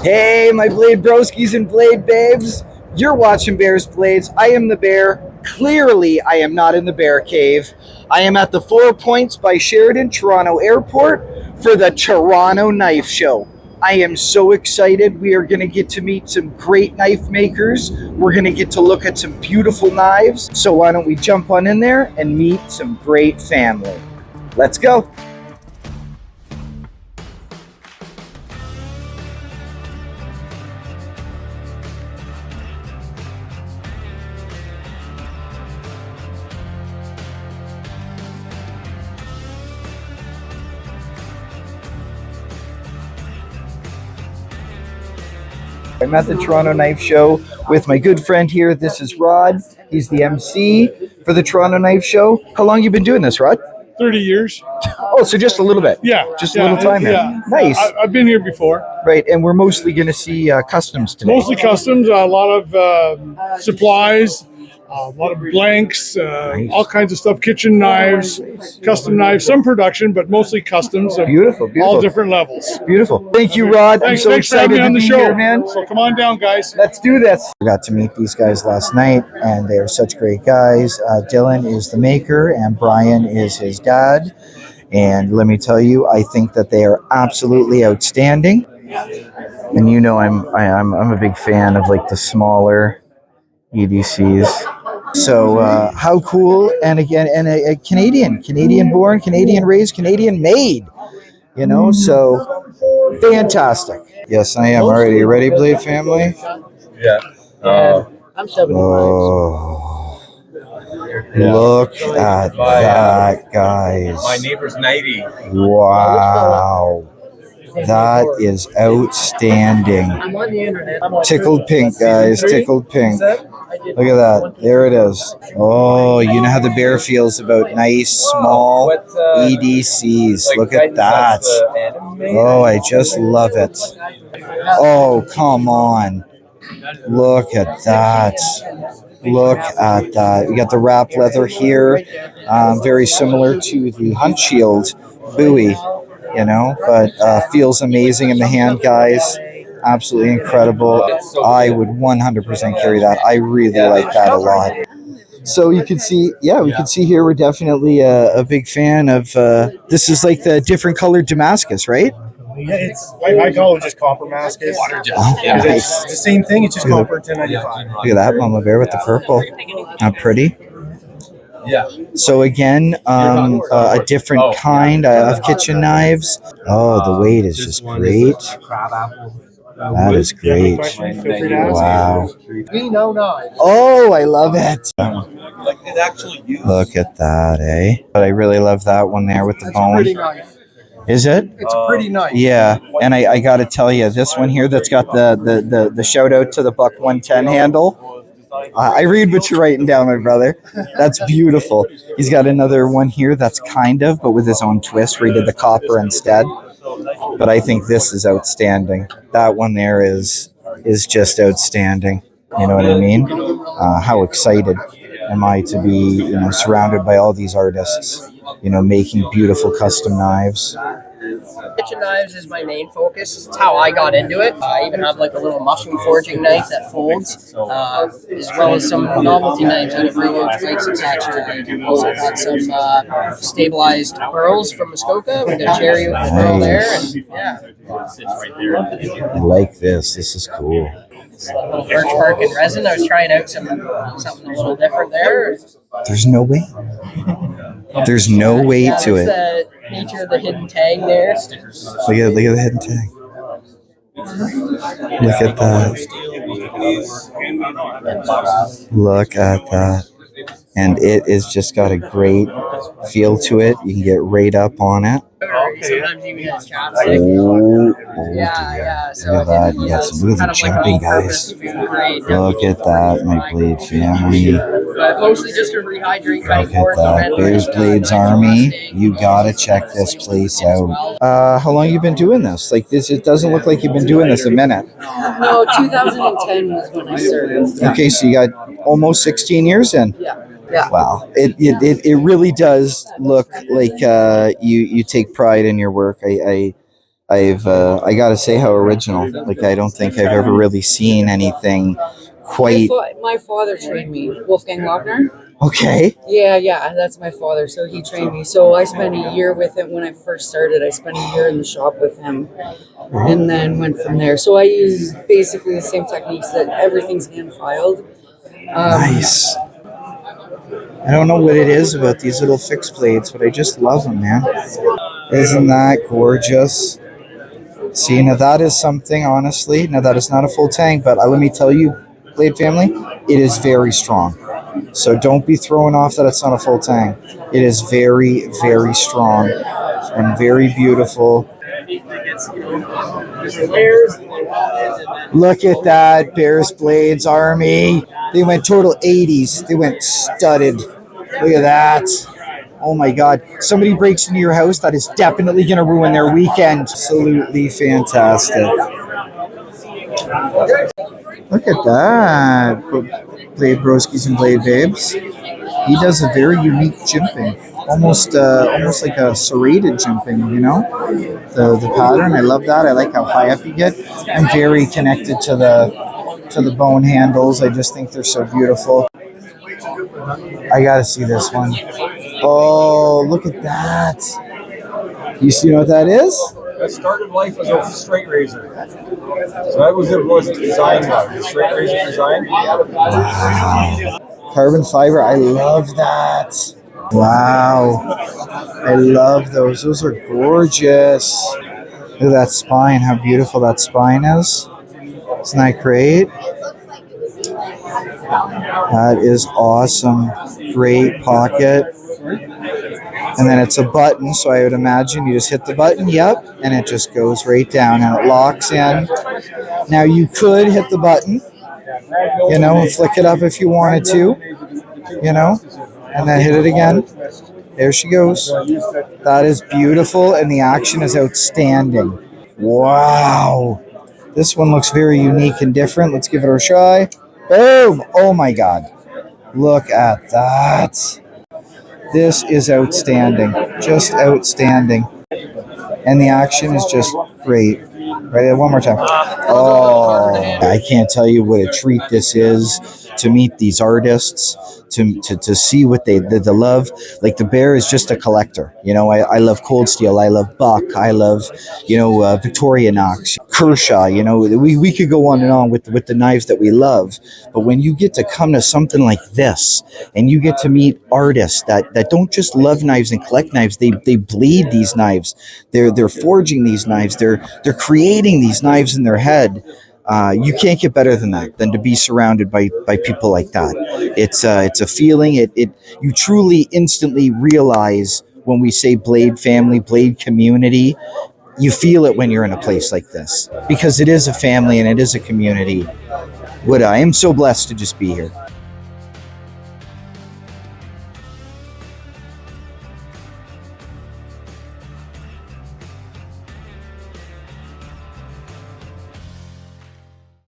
Hey, my blade broskies and blade babes. You're watching Bears Blades. I am the bear. Clearly, I am not in the bear cave. I am at the 4 Points by Sheridan, Toronto Airport for the Toronto Knife Show. I am so excited. We are going to get to meet some great knife makers. We're going to get to look at some beautiful knives. So why don't we jump on in there and meet some great family. Let's go. I'm at the Toronto Knife Show with my good friend here. This is Rod. He's the MC for the Toronto Knife Show. How long have you been doing this, Rod? 30 years. Oh, so just a little bit. Yeah. Just a little time here. Yeah. Nice. I've been here before. Right, and we're mostly going to see customs today. Mostly customs, a lot of supplies, a lot of blanks, all kinds of stuff, kitchen knives, custom knives, some production, but mostly customs. Beautiful, beautiful. All different levels. Beautiful. Thank you, Rod. I'm so Thanks for excited having me on to the be show, here, man. So come on down, guys. Let's do this. I got to meet these guys last night, and they are such great guys. Dylan is the maker, and Brian is his dad. And let me tell you, I think that they are absolutely outstanding. And you know, I'm a big fan of like the smaller EDCs. So how cool! And again, and a Canadian born, Canadian raised, Canadian made. You know, so fantastic. Yes, I am already ready, Blade family. Yeah. I'm 75. Oh, look at that, guys! My neighbor's 90. Wow. That is outstanding. I'm on the internet. Tickled pink, guys. Tickled pink. Look at that. There it is. Oh, you know how the bear feels about nice, small EDCs. Look at that. Oh, I just love it. Oh, come on. Look at that. Look at that. We got the wrap leather here. Very similar to the Hunt Shield buoy. You know, but feels amazing in the hand, guys. Absolutely incredible. I would 100% carry that. I really like that a lot. So you can see, we can see here we're definitely a big fan of, this is like the different colored Damascus, right? Yeah, it's I call it just copper Damascus. Oh, nice. It's the same thing, it's just copper 1095. Look at that Mama Bear with the purple. How pretty. Yeah. So again, a different kind of kitchen knives. Oh, the weight is just great. That is great. Wow. Oh, I love it. Look at that, eh? But I really love that one there with the bone. Is it? It's a pretty nice. Yeah, and I got to tell you, this one here that's got the shout out to the Buck 110 handle. I read what you're writing down, my brother. That's beautiful. He's got another one here that's kind of, but with his own twist where he did the copper instead. But I think this is outstanding. That one there is just outstanding. You know what I mean? How excited am I to be, surrounded by all these artists, making beautiful custom knives. Kitchen knives is my main focus. It's how I got into it. I even have like a little mushroom forging knife that folds, as well as some novelty knives out of railroad flakes, etc. We've also got some stabilized pearls from Muskoka. We got a cherry with a pearl there, and I like this. This is cool. it's a little birch bark and resin. I was trying out something a little different there. There's no way. There's no way to it. The nature of the hidden tag there. Look at the hidden tag. Look at that. Look at that. And it is just got a great feel to it. You can get right up on it. Sometimes even has chopstick. So look at that. You got some moving jumping, guys. Look at that, my blade family. But mostly just to rehydrate. Look at that. Bears Blades Army. You gotta check this place out. How long you been doing this? Like this, it doesn't look like you've been doing this a minute. No, 2010 was when I started. Okay, so you got almost 16 years in. Yeah. Wow, it really does look like you take pride in your work. I I gotta say how original. Like I don't think I've ever really seen anything quite My father trained me, Wolfgang Wagner. okay. Yeah, that's my father. So he trained me. So I spent a year with him when I first started. I spent a year in the shop with him, and then went from there. So I use basically the same techniques that everything's hand filed. Nice. I don't know what it is about these little fixed blades, but I just love them, man. Isn't that gorgeous? See, now that is something, honestly. Now that is not a full tang, but let me tell you, Blade family, it is very strong. So don't be thrown off that it's not a full tang. It is very, very strong and very beautiful. Look at that, Bears Blades Army. They went total 80s. They went studded. Look at that. Oh my God. Somebody breaks into your house, that is definitely going to ruin their weekend. Absolutely fantastic. Look at that. Blade Broskies and Blade Babes. He does a very unique jimping. Almost like a serrated jimping, you know? The pattern. I love that. I like how high up you get. I'm very connected to the bone handles. I just think they're so beautiful. I gotta see this one. Oh, look at that. You know what that is? I started life as a straight razor. So that was design the straight razor design. Wow. Carbon fiber. I love that. Wow. I love those. Those are gorgeous. Look at that spine. How beautiful that spine is. Isn't that great? That is awesome. Great pocket. And then it's a button, so I would imagine you just hit the button, yep, and it just goes right down and it locks in. Now you could hit the button, you know, and flick it up if you wanted to, you know, and then hit it again. There she goes. That is beautiful, and the action is outstanding. Wow. This one looks very unique and different. Let's give it a try. Boom! Oh my God. Look at that. This is outstanding. Just outstanding. And the action is just great. Right, one more time. Oh, I can't tell you what a treat this is to meet these artists, to see what they love. Like the Bear is just a collector. You know, I love Cold Steel. I love Buck. I love, Victorinox, Kershaw. You know, we could go on and on with the knives that we love. But when you get to come to something like this, and you get to meet artists that don't just love knives and collect knives, they bleed these knives. They're forging these knives. They're creating these knives in their head. You can't get better than that, than to be surrounded by people like that. It's a feeling. You truly instantly realize when we say Blade family, Blade community. You feel it when you're in a place like this because it is a family and it is a community. I am so blessed to just be here.